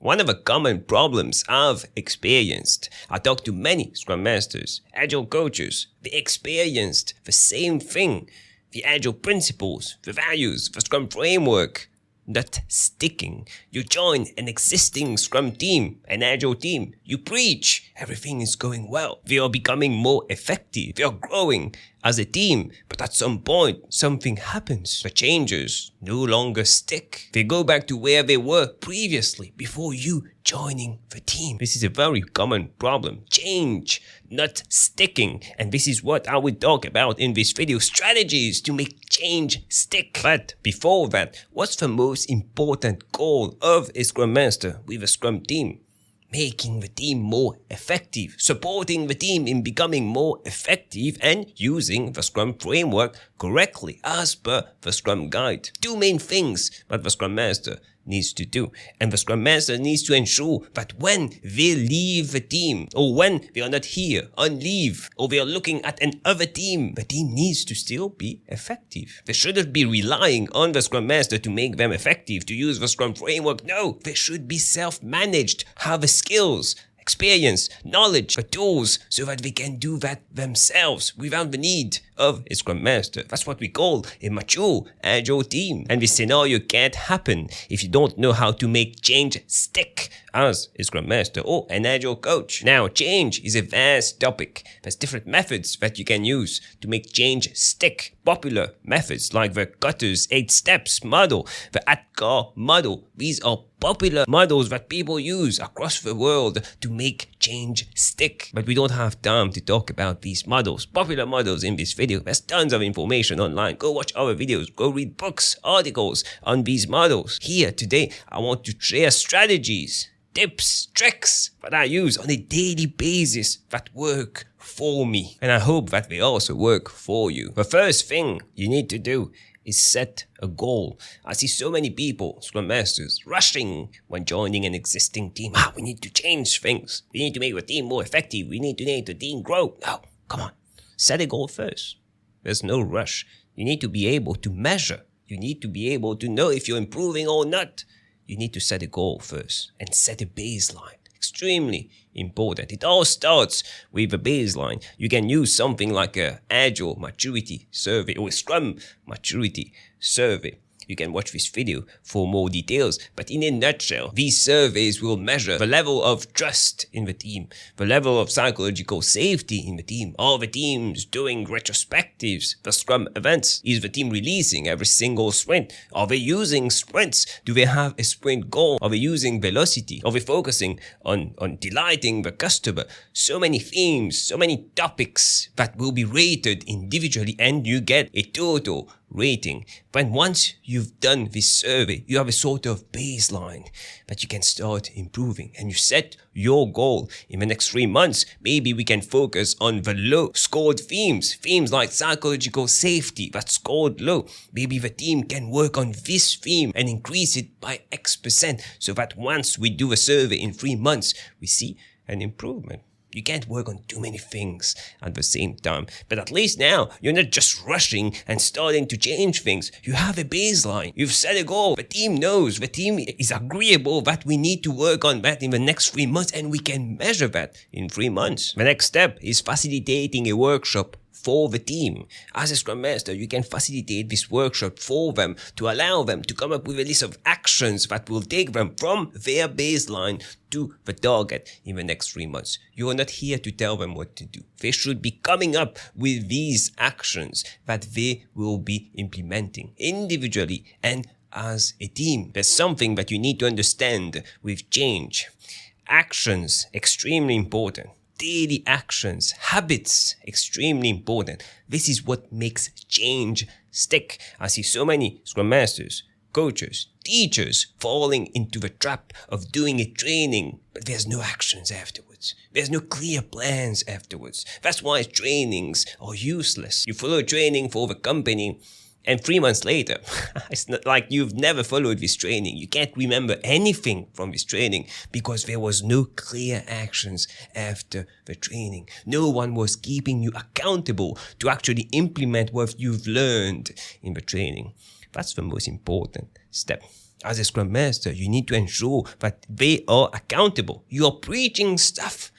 One of the common problems I've experienced, I talked to many Scrum Masters, Agile coaches, they experienced the same thing. The Agile principles, the values, the Scrum framework, not sticking. You join an existing Scrum team, an Agile team. You preach, everything is going well. They are becoming more effective. They are growing as a team. But at some point, something happens. The changes no longer stick. They go back to where they were previously, before you joining the team. This is a very common problem. Change, not sticking. And this is what I will talk about in this video. Strategies to make change stick. But before that, what's the most important goal of a Scrum Master with a Scrum team? Making the team more effective, supporting the team in becoming more effective, and using the Scrum framework correctly as per the Scrum guide. Two main things that the Scrum Master needs to do. And the Scrum Master needs to ensure that when they leave the team, or when they are not here on leave, or they are looking at another team, the team needs to still be effective. They shouldn't be relying on the Scrum Master to make them effective, to use the Scrum framework. No, they should be self-managed, have the skills, experience, knowledge, the tools, so that they can do that themselves without the need of a Scrum Master. That's what we call a mature, agile team. And this scenario can't happen if you don't know how to make change stick as a Scrum Master or an Agile coach. Now, change is a vast topic. There's different methods that you can use to make change stick. Popular methods like the Kotter's 8 Steps model, the ATKAR model. These are popular models that people use across the world to make change stick. But we don't have time to talk about these models, popular models, in this video. There's tons of information online. Go watch other videos, go read books, articles on these models. Here today, I want to share strategies, tips, tricks that I use on a daily basis that work for me. And I hope that they also work for you. The first thing you need to do is set a goal. I see so many people, Scrum Masters, rushing when joining an existing team. We need to change things. We need to make the team more effective. We need to make the team grow. No, come on. Set a goal first. There's no rush. You need to be able to measure. You need to be able to know if you're improving or not. You need to set a goal first and set a baseline. Extremely important. It all starts with a baseline. You can use something like a Agile maturity survey or a Scrum maturity survey. You can watch this video for more details, but in a nutshell, these surveys will measure the level of trust in the team, the level of psychological safety in the team. Are the teams doing retrospectives for Scrum events? Is the team releasing every single sprint? Are they using sprints? Do they have a sprint goal? Are they using velocity? Are they focusing on delighting the customer? So many themes, so many topics that will be rated individually, and you get a total rating. But once you've done this survey, you have a sort of baseline that you can start improving, and you set your goal. In the next 3 months, maybe we can focus on the low scored themes like psychological safety that scored low. Maybe the team can work on this theme and increase it by X%, so that once we do a survey in 3 months, we see an improvement. You can't work on too many things at the same time. But at least now, you're not just rushing and starting to change things. You have a baseline. You've set a goal. The team knows. The team is agreeable that we need to work on that in the next 3 months, and we can measure that in 3 months. The next step is facilitating a workshop for the team. As a Scrum Master, you can facilitate this workshop for them to allow them to come up with a list of actions that will take them from their baseline to the target in the next 3 months. You are not here to tell them what to do. They should be coming up with these actions that they will be implementing individually and as a team. There's something that you need to understand with change. Actions, extremely important. Daily actions, habits, extremely important. This is what makes change stick. I see so many Scrum Masters, coaches, teachers falling into the trap of doing a training, but there's no actions afterwards. There's no clear plans afterwards. That's why trainings are useless. You follow training for the company, and 3 months later, it's not like you've never followed this training. You can't remember anything from this training because there was no clear actions after the training. No one was keeping you accountable to actually implement what you've learned in the training. That's the most important step. As a Scrum Master, you need to ensure that they are accountable. You are preaching stuff.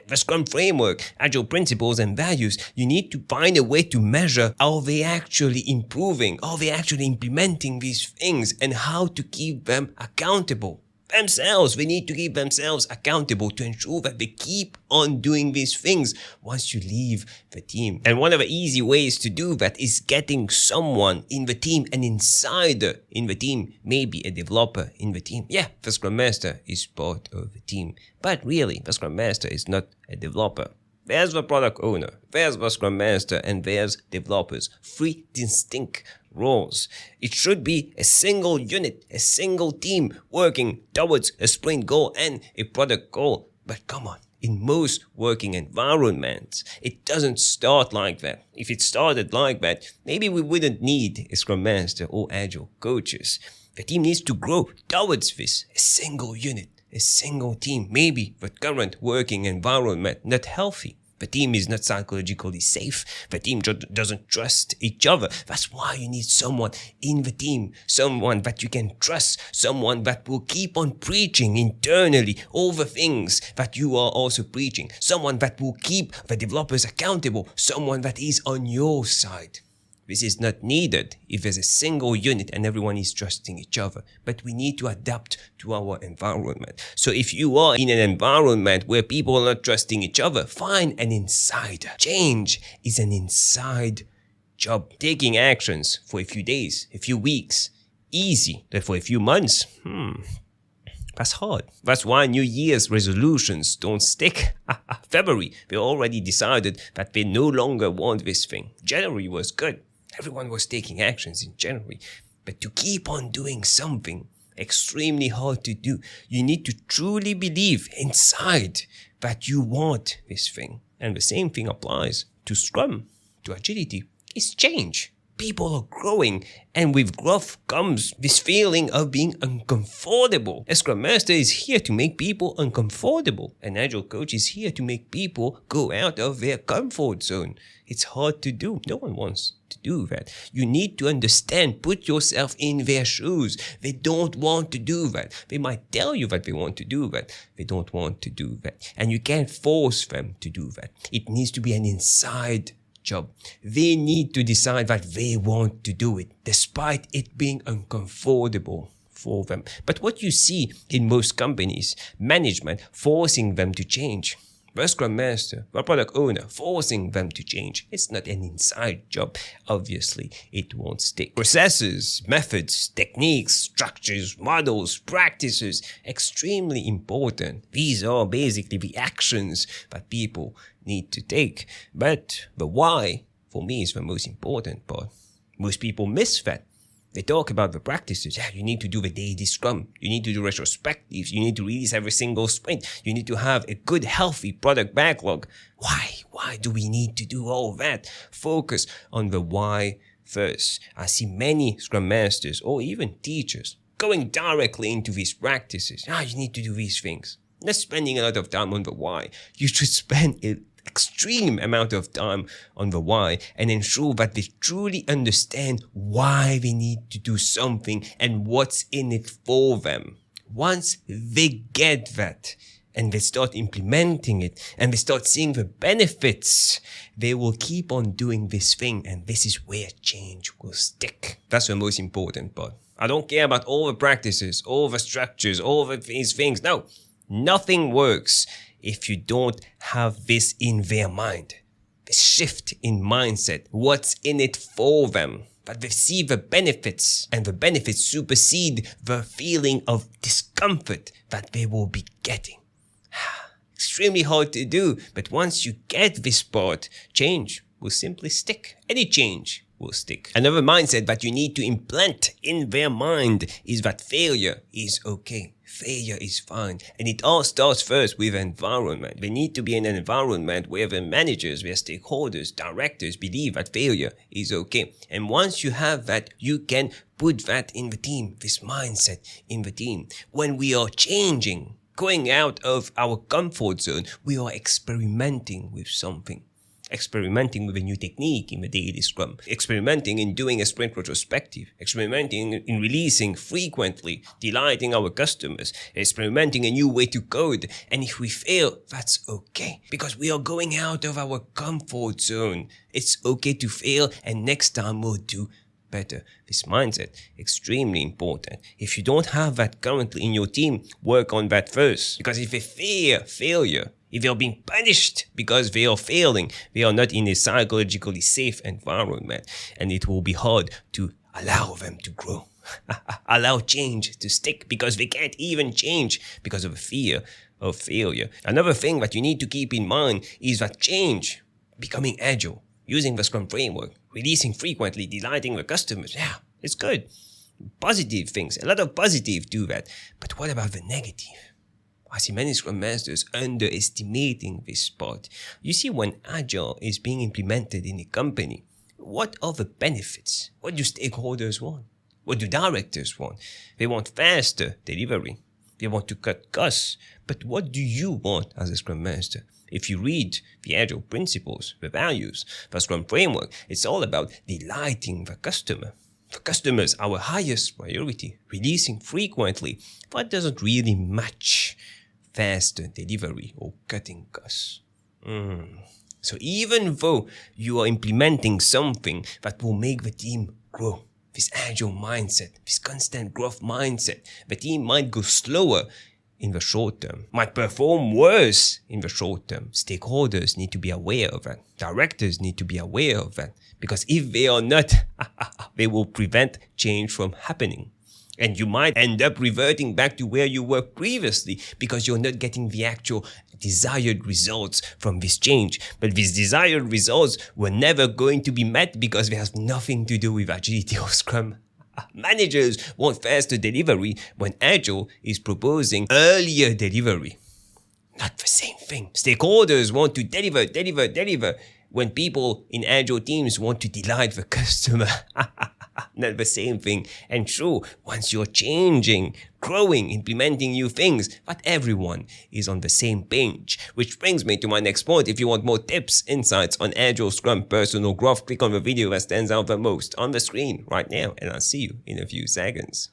The Scrum framework, Agile principles and values, you need to find a way to measure are they actually improving, are they actually implementing these things, and how to keep them accountable. Themselves, they need to keep themselves accountable to ensure that they keep on doing these things once you leave the team. And one of the easy ways to do that is getting someone in the team, an insider in the team, maybe a developer in the team. Yeah, the Scrum Master is part of the team, but really the Scrum Master is not a developer. There's the product owner, there's the Scrum Master, and there's developers. 3 distinct roles. It should be a single unit, a single team working towards a sprint goal and a product goal. But come on, in most working environments, it doesn't start like that. If it started like that, maybe we wouldn't need a Scrum Master or Agile coaches. The team needs to grow towards this, a single unit, a single team. Maybe the current working environment not healthy. The team is not psychologically safe. The team doesn't trust each other. That's why you need someone in the team, someone that you can trust, someone that will keep on preaching internally all the things that you are also preaching, someone that will keep the developers accountable, someone that is on your side. This is not needed if there's a single unit and everyone is trusting each other, but we need to adapt to our environment. So if you are in an environment where people are not trusting each other, find an insider. Change is an inside job. Taking actions for a few days, a few weeks, easy. But for a few months, that's hard. That's why New Year's resolutions don't stick. February, they already decided that they no longer want this thing. January was good. Everyone was taking actions in January. But to keep on doing something extremely hard to do, you need to truly believe inside that you want this thing. And the same thing applies to Scrum, to Agility. It's change. People are growing, and with growth comes this feeling of being uncomfortable. A Scrum Master is here to make people uncomfortable. An Agile coach is here to make people go out of their comfort zone. It's hard to do. No one wants to do that. You need to understand, put yourself in their shoes. They don't want to do that. They might tell you that they want to do that. They don't want to do that. And you can't force them to do that. It needs to be an inside job. They need to decide that they want to do it, despite it being uncomfortable for them. But what you see in most companies, management forcing them to change. The Scrum Master, the product owner, forcing them to change. It's not an inside job. Obviously, it won't stick. Processes, methods, techniques, structures, models, practices, extremely important. These are basically the actions that people need to take. But the why, for me, is the most important part. Most people miss that. They talk about the practices. Yeah, you need to do the daily scrum. You need to do retrospectives. You need to release every single sprint. You need to have a good, healthy product backlog. Why? Why do we need to do all that? Focus on the why first. I see many Scrum Masters or even teachers going directly into these practices. You need to do these things. Not spending a lot of time on the why. You should spend an extreme amount of time on the why and ensure that they truly understand why they need to do something and what's in it for them. Once they get that and they start implementing it and they start seeing the benefits, they will keep on doing this thing, and this is where change will stick. That's the most important part. I don't care about all the practices, all the structures, all of these things. No, nothing works if you don't have this in their mind. This shift in mindset, what's in it for them. That they see the benefits, and the benefits supersede the feeling of discomfort that they will be getting. Extremely hard to do, but once you get this part, change will simply stick. Any change will stick. Another mindset that you need to implant in their mind is that failure is okay. Failure is fine. And it all starts first with environment. They need to be in an environment where the managers, their stakeholders, directors believe that failure is okay. And once you have that, you can put that in the team, this mindset in the team. When we are changing, going out of our comfort zone, we are experimenting with something. experimenting with a new technique in the daily scrum, experimenting in doing a sprint retrospective, experimenting in releasing frequently, delighting our customers, experimenting a new way to code. And if we fail, that's okay, because we are going out of our comfort zone. It's okay to fail, and next time we'll do better. This mindset, extremely important. If you don't have that currently in your team, work on that first. Because if they fear failure, if they are being punished because they are failing, they are not in a psychologically safe environment, and it will be hard to allow them to grow. Allow change to stick, because they can't even change because of fear of failure. Another thing that you need to keep in mind is that change, becoming agile, using the Scrum framework, releasing frequently, delighting the customers, yeah, it's good. Positive things, a lot of positive do that. But what about the negative? I see many Scrum Masters underestimating this part. You see, when Agile is being implemented in a company, what are the benefits? What do stakeholders want? What do directors want? They want faster delivery. They want to cut costs. But what do you want as a Scrum Master? If you read the Agile principles, the values, the Scrum framework, it's all about delighting the customer. The customer is our highest priority. Releasing frequently, that doesn't really match faster delivery or cutting costs. So even though you are implementing something that will make the team grow, this agile mindset, this constant growth mindset, the team might go slower in the short term, might perform worse in the short term. Stakeholders need to be aware of that. Directors need to be aware of that, because if they are not, they will prevent change from happening. And you might end up reverting back to where you were previously because you're not getting the actual desired results from this change. But these desired results were never going to be met because they have nothing to do with agility or Scrum. Managers want faster delivery when Agile is proposing earlier delivery. Not the same thing. Stakeholders want to deliver when people in Agile teams want to delight the customer. Not the same thing. And sure, once you're changing, growing, implementing new things, but everyone is on the same page. Which brings me to my next point. If you want more tips, insights on Agile, Scrum, personal growth, click on the video that stands out the most on the screen right now, and I'll see you in a few seconds.